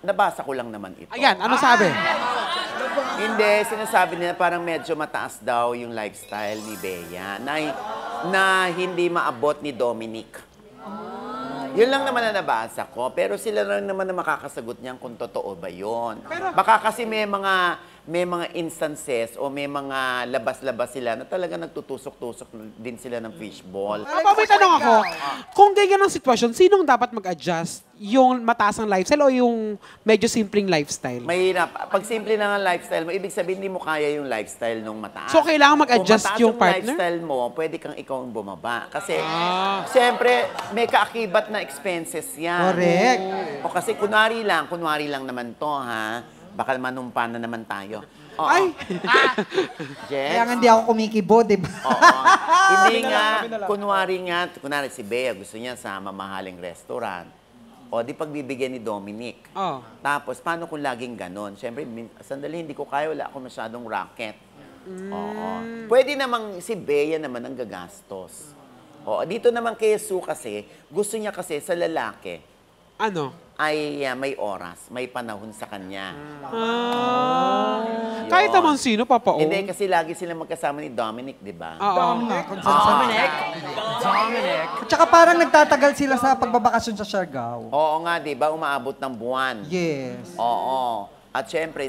nabasa ko lang naman ito. Ayan, ano sabi? Hindi, sinasabi nila parang medyo mataas daw yung lifestyle ni Bea na hindi maabot ni Dominic. Yun lang naman na nabasa ko, pero sila lang naman na makakasagot niyan kung totoo ba yun. Baka kasi may mga instances o may mga labas-labas sila na talaga nagtutusok-tusok din sila ng fishball. May tanong ako, kung ganyan ang sitwasyon, sinong dapat mag-adjust? Yung mataas ang lifestyle o yung medyo simpleng lifestyle? Mahirap. Pag simple na nga lifestyle mo, ibig sabihin hindi mo kaya yung lifestyle nung mataas. So, kailangan mag-adjust Kung mataas yung partner? lifestyle mo, pwede kang ikaw ang bumaba. Kasi, siyempre, may kaakibat na expenses yan. Correct. O kasi kunwari lang naman to, ha? Baka manumpa na naman tayo. Oo. Ay! Jess? Kaya nga hindi ako kumikibo, di ba? Oo. Hindi nga, kunwari si Bea, gusto niya sa mamahaling restaurant. O, di pagbibigyan ni Dominic. Oh. Tapos, paano kung laging ganon? Siyempre, sandali, hindi ko kaya, wala ako masyadong racket. Oo. Pwede namang si Bea naman ang gagastos. Oo. Dito naman kay Sue kasi, gusto niya kasi sa lalaki Ano? ay may oras, may panahon sa kanya. Kahit naman sino, papaong. Hindi, kasi lagi sila magkasama ni Dominic, di ba? Oo. Dominic. At saka parang nagtatagal sila sa pagbabakasyon sa Siargao. Oo nga, di ba? Umaabot ng buwan. Yes. Oo. At syempre,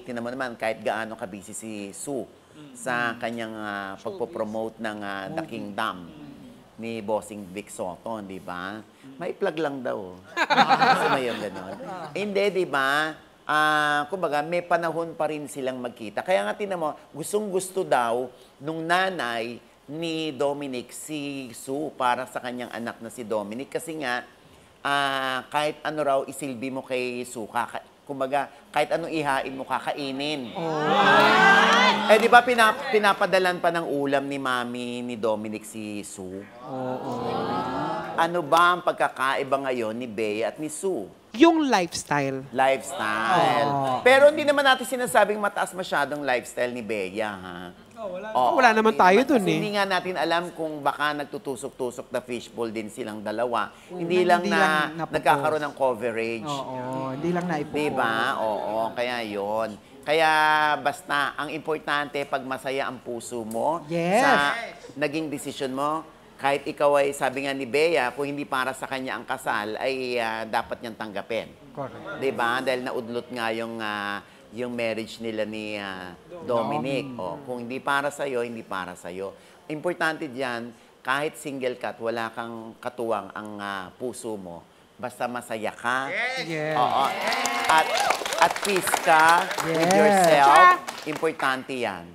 tinan mo naman, kahit gaano ka-busy si Sue sa kanyang pagpopromote ng The Kingdom ni Bossing Vic Soto, di ba? May plug lang daw. Kasi may yung gano'n. Hindi, di ba? Kumbaga, may panahon pa rin silang magkita. Kaya nga, tinan mo, gustong-gusto daw nung nanay ni Dominic si Sue para sa kanyang anak na si Dominic. Kasi nga, kahit ano raw isilbi mo kay Sue, kumbaga, kahit anong ihain mo, kakainin. Eh, di ba pinapadalan pa ng ulam ni Mami ni Dominic si Sue? Ano ba ang pagkakaiba ngayon ni Bea at ni Sue? Yung lifestyle. Lifestyle. Pero hindi naman natin sinasabing mataas masyadong lifestyle ni Bea, ha? Wala naman tayo dun Kasi eh. hindi nga natin alam kung baka nagtutusok-tusok na fishbowl din silang dalawa. Hindi lang Hindi lang napopost. nagkakaroon ng coverage. Oo, hindi lang naipopost. Diba? Oo, kaya yon. Kaya basta, ang importante, pag masaya ang puso mo Yes. sa naging desisyon mo, kahit ikaw ay, sabi nga ni Bea, kung hindi para sa kanya ang kasal, ay dapat niyang tanggapin. Correct. Diba? Dahil naudlot nga yung marriage nila ni Dominic. O, kung hindi para sa'yo, hindi para sa'yo. Importante diyan, kahit single ka at wala kang katuwang ang puso mo, basta masaya ka. Yes. Oo. At peace ka with Yes. yourself. Importante yan.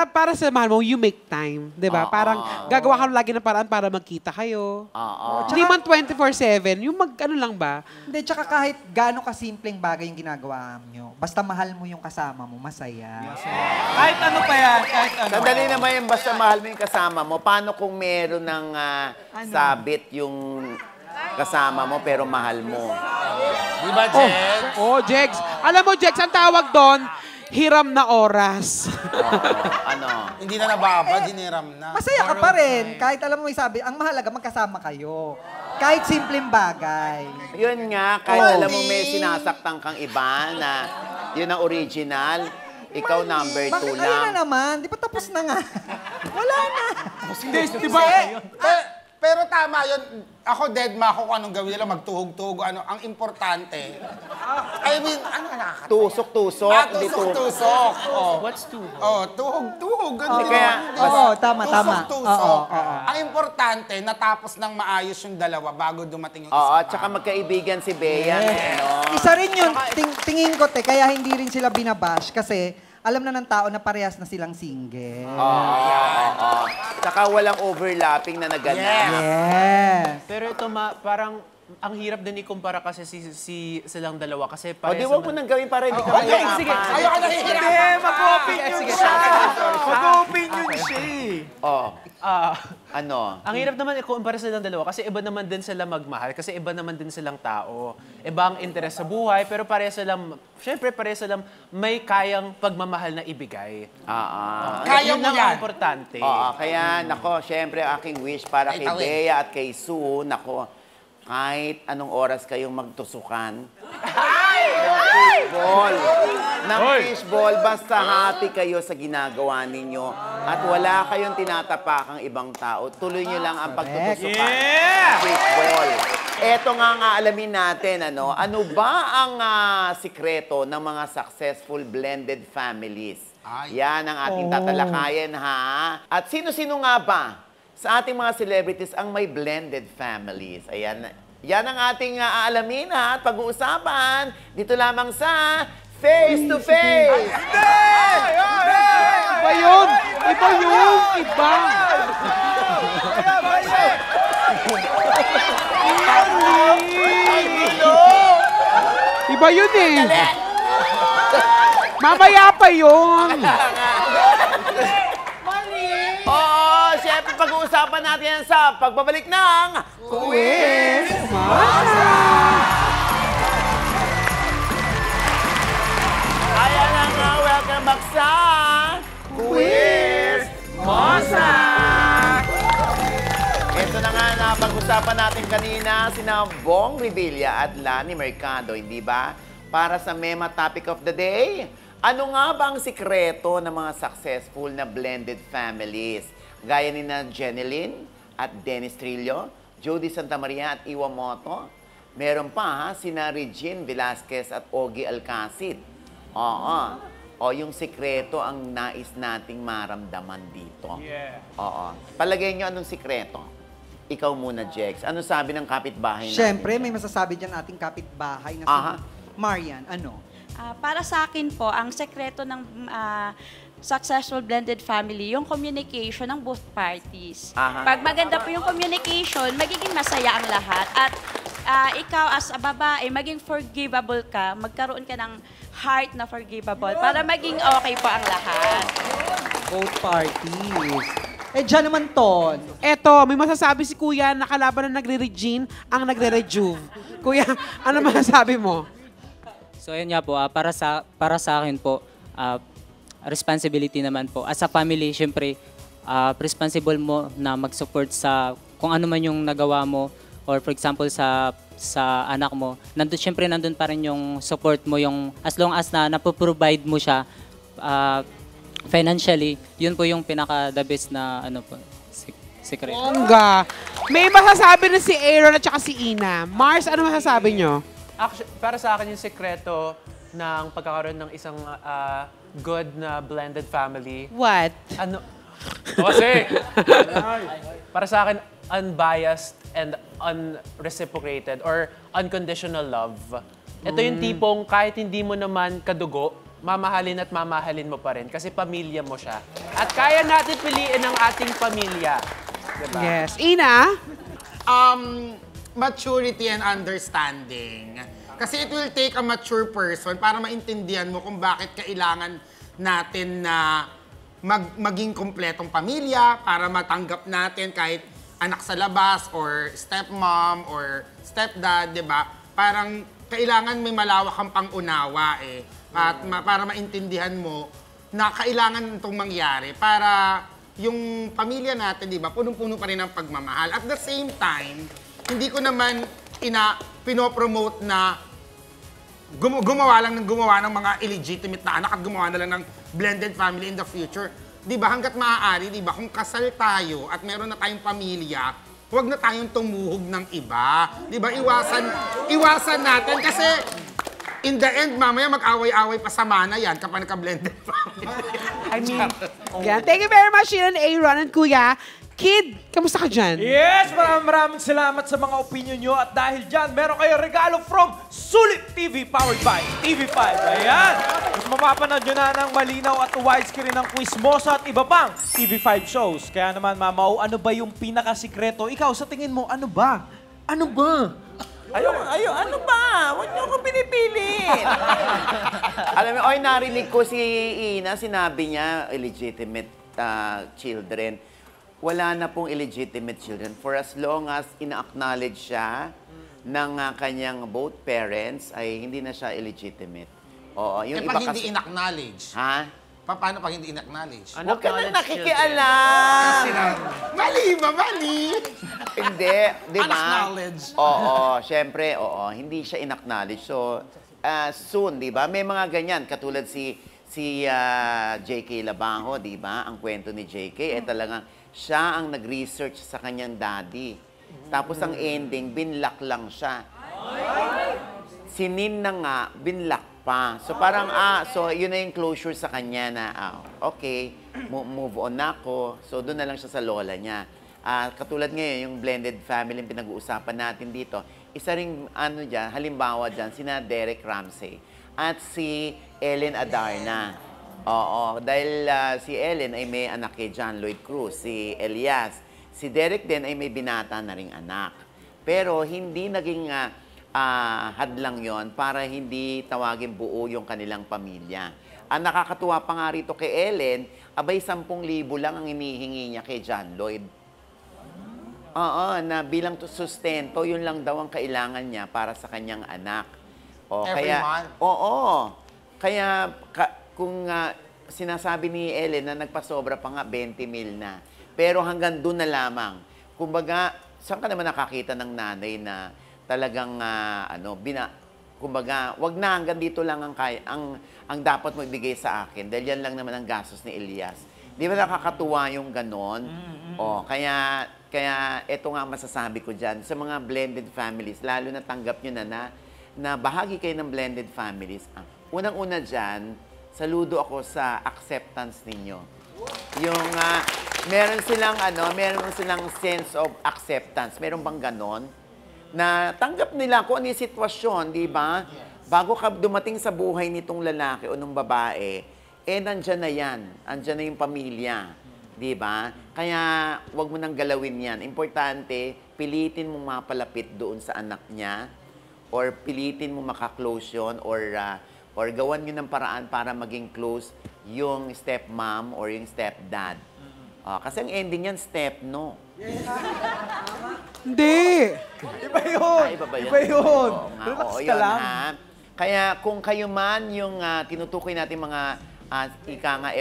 Para sa mahal mo, you make time. Di ba? Oo. Parang gagawa ka lagi ng paraan para magkita kayo. Oo. Hindi man 24/7. Yung ano lang ba? Hindi, tsaka kahit gaano kasimpleng bagay yung ginagawa nyo, basta mahal mo yung kasama mo, masaya. Kahit ano pa yan, kahit ano. Sandali naman yung basta mahal mo yung kasama mo. Paano kung meron ng sabit yung kasama mo pero mahal mo? Di ba, Jen? Oh, Jex. Alam mo, Jex, ang tawag doon, hiram na oras. Ano? Hindi na nababad, hiniram na. Masaya ka pa rin. Kahit alam mo, sabi, ang mahalaga, magkasama kayo. Kahit simpleng bagay. Yun nga, kahit alam mo may sinasaktan kang iba na yun ang original, ikaw number 2 Bakit ayun na lang. naman? Di ba tapos na nga? Wala na. Di ba? Pero tama yun. Ako, deadma ako kung anong gawin nila, magtuhog-tuhog, ano. Ang importante, I mean, ano nakakatawa? Tusok-tusok. hindi Tusok-tusok. Oh. What's to? Oh, tuhog-tuhog. Ganun kaya- din. Oo, tama. Tusok-tusok. Oo. Ang importante, natapos ng maayos yung dalawa bago dumating yung Oo, isa at saka magkaibigan si Bea. No? Isa rin yun, tingin ko, kaya hindi rin sila binabash kasi alam na ng tao na parehas na silang single. Oo. Saka walang overlapping na naganap. Yes. Pero ito, parang ang hirap din ikumpara kasi silang dalawa. Kasi O, di wag mo nang gawin para hindi ka sige. Ayoko na Hindi, mag-opinion Sige, siya. sorry. Mag-opinion siya eh. Oh, Ah, ano? ang hirap naman ikumpara silang dalawa kasi iba naman din sila magmahal, kasi iba naman din silang tao. Iba ang interes sa buhay, pero syempre pareho silang may kayang pagmamahal na ibigay. Kaya Yun mo lang yan. ang importante. Oo, kaya nako, syempre aking wish para kay Tawid. Bea at kay Sue, nako, kahit anong oras kayong magtusukan. Ng fishball, basta happy kayo sa ginagawa ninyo at wala kayong tinatapakang ibang tao. Tuloy nyo lang ang pagtutusukan. Fishball. Eto nga alamin natin, ano ba ang sikreto ng mga successful blended families? Yan ang ating tatalakayan, ha? At sino-sino nga ba sa ating mga celebrities ang may blended families? Ayan, yan ang ating aalamin, ha? At pag-uusapan dito lamang sa Face to Face! Iba yun! Iba yun! Iba! Iba yun eh! Mamaya pa yun! Oo, syempre pag-uusapan natin yan sa pagbabalik ng Quiz! Ayan na nga, welcome back sa Quiz Mosa! Ito na nga na pag-usapan natin kanina, sina Bong Revilla at Lani Mercado, hindi ba? Para sa Mema Topic of the Day, ano nga ba ang sikreto ng mga successful na blended families? Gaya ni na Jeneline at Dennis Trillo, Jody Santamaria at Iwa Moto. Meron pa, sina Regine Velasquez at Ogie Alcacid. Oo. O yung sikreto ang nais nating maramdaman dito. Yeah. Oo. Palagay nyo anong sikreto? Ikaw muna, Jex. Ano sabi ng kapitbahay natin? Siyempre, may masasabi dyan ating kapitbahay na si Aha. Marian. Ano? Para sa akin po, ang sekreto ng successful blended family, yung communication ng both parties. Aha. Pag maganda po yung communication, magiging masaya ang lahat. At ikaw as a babae, maging forgivable ka, magkaroon ka ng heart na forgivable para maging okay po ang lahat. Both parties. Eh, dyan naman, Ton. Eto, may masasabi si Kuya na kalaban na nagre-regine ang nagre-rejuve. Kuya, ano masasabi mo? So ayun nga po, para sa akin po, responsibility naman po. As a family, syempre, responsible mo na mag-support sa kung ano man yung nagawa mo or for example sa anak mo. Nandun pa rin yung support mo, yung as long as na napoprovide mo siya financially, yun po yung pinaka-the best na ano po, secret. Bongga. May masasabi na si Aaron at saka si Ina. Mars, ano masasabi nyo? Actually, para sa akin yung sekreto ng pagkakaroon ng isang good na blended family. What? Ano? Kasi, para sa akin, unbiased and unreciprocated or unconditional love. Ito yung tipong kahit hindi mo naman kadugo, mamahalin at mamahalin mo pa rin kasi pamilya mo siya. At kaya natin piliin ang ating pamilya. Diba? Yes. Ina? Maturity and understanding. Kasi it will take a mature person para maintindihan mo kung bakit kailangan natin na maging kumpletong pamilya para matanggap natin kahit anak sa labas or stepmom or stepdad, di ba? Parang kailangan may malawak kang pang-unawa eh. At para maintindihan mo na kailangan itong mangyari para yung pamilya natin, di ba, punong-puno pa rin ang pagmamahal. At the same time, hindi ko naman pinopromote na gumawa ng mga illegitimate na anak at gumawa na lang ng blended family in the future. Di ba, hanggat maaari, di ba, kung kasal tayo at meron na tayong pamilya, huwag na tayong tumuhog ng iba. Di ba? Iwasan natin kasi in the end, mamaya mag-away-away pa sa mana yan kapag naka-blended family. I mean, yeah. Thank you very much, Ian, Aaron, and Kuya. Kid, kamusta ka dyan? Yes, maraming salamat sa mga opinion nyo. At dahil dyan, meron kayo regalo from Sulit TV powered by TV5. Ayan! Mas mapapanood nyo na ng malinaw at widescreen ng Quizmoso at iba pang TV5 shows. Kaya naman, Mamaw, ano ba yung pinakasikreto? Ikaw, sa tingin mo, ano ba? Ano ba? Ano ba? Huwag niyo ako pinipilit. Alam mo, narinig ko si Ina, sinabi niya, illegitimate children. Wala na pong illegitimate children. For as long as ina-acknowledge siya ng kanyang both parents, ay hindi na siya illegitimate. Oo, yung iba pag hindi kasi... in-acknowledge? Ha? Paano pag hindi in-acknowledge? Huwag ka na nakikialam. Mali ba? Mali? Hindi, di ba? Unacknowledge. Oo, syempre, hindi siya in-acknowledge. So, soon, di ba? May mga ganyan, katulad si JK Labajo, di ba? Ang kwento ni JK, talagang siya ang nag-research sa kanyang daddy. Tapos ang ending, binlock lang siya. Sinin na nga, binlock pa. So parang, so yun na yung closure sa kanya na, okay, move on na ako. So doon na lang siya sa lola niya. Katulad ngayon, yung blended family yung pinag-uusapan natin dito, isa ring halimbawa dyan, sina Derek Ramsey at si Ellen Adarna. Oo, dahil si Ellen ay may anak kay John Lloyd Cruz, si Elias. Si Derek din ay may binata na ring anak. Pero hindi naging hadlang yon para hindi tawagin buo yung kanilang pamilya. Ang nakakatuwa pa nga rito kay Ellen, abay 10,000 lang ang inihingi niya kay John Lloyd. Oo, na bilang sustento, yun lang daw ang kailangan niya para sa kanyang anak. Every month? Oo. Kaya kung sinasabi ni Ellen na nagpasobra pa nga 20,000 na. Pero hanggang doon na lamang. Kumbaga, saan ka naman nakakita ng nanay na talagang kumbaga, wag na hanggang dito lang ang dapat mo ibigay sa akin dahil yan lang naman ang gastos ni Elias. Di ba nakakatuwa yung ganon? Kaya ito nga masasabi ko dyan sa mga blended families, lalo na tanggap nyo na bahagi kayo ng blended families. Unang-una dyan, saludo ako sa acceptance ninyo. Yung meron silang sense of acceptance. Meron bang ganon? Na tanggap nila kung ano yung sitwasyon, di ba? Bago ka dumating sa buhay nitong lalaki o nung babae, nandyan na yan. Andyan na yung pamilya. Di ba? Kaya wag mo nang galawin yan. Importante, pilitin mong mapalapit doon sa anak niya or pilitin mong makaklose yun or gawan nyo ng paraan para maging close yung stepmom or yung stepdad. Kasi ang ending yan, step-no. Hindi! Iba yun! Iba ba yun? Iba yun! Relax ka lang. Kaya kung kayo man yung tinutukoy natin mga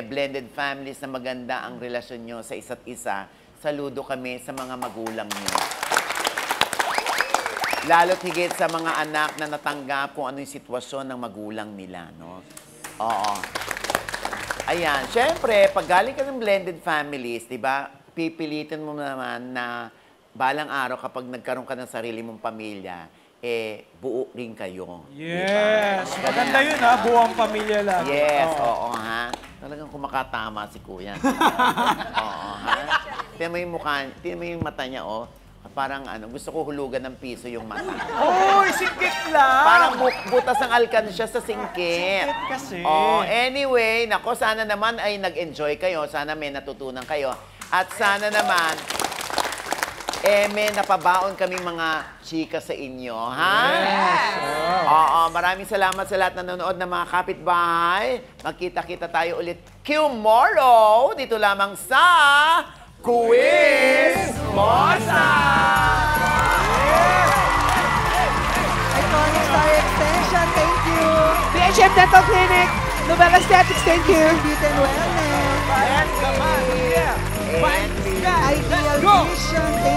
blended families na maganda ang relasyon nyo sa isa't isa, saludo kami sa mga magulang nyo. Lalo't higit sa mga anak na natanggap kung ano yung sitwasyon ng magulang nila, no? Oo. Ayan, syempre, pag galing ka ng blended families, di ba, pipilitin mo naman na balang araw kapag nagkaroon ka ng sarili mong pamilya, buo rin kayo. Yes! Diba? Maganda yun ha, buong pamilya lang. Yes, oo ha. Talagang kumakatama si Kuya. Oo ha. Tingnan mo yung mukha, tingnan mo yung mata niya, parang gusto ko hulugan ng piso yung mata. Uy, singkit lang! Parang butas ng alkansya sa singkit. Singkit kasi. Anyway, nako, sana naman ay nag-enjoy kayo. Sana may natutunan kayo. At sana naman, may napabaon kaming mga chika sa inyo, ha? Yes! Oo, maraming salamat sa lahat na nanonood ng mga kapitbahay. Magkita-kita tayo ulit tomorrow dito lamang sa Quizmosa! Iconic Star Extension, thank you. BHM Dental Clinic, Novella Aesthetics, thank you. Beauty and Wellness. And Ideal Vision, thank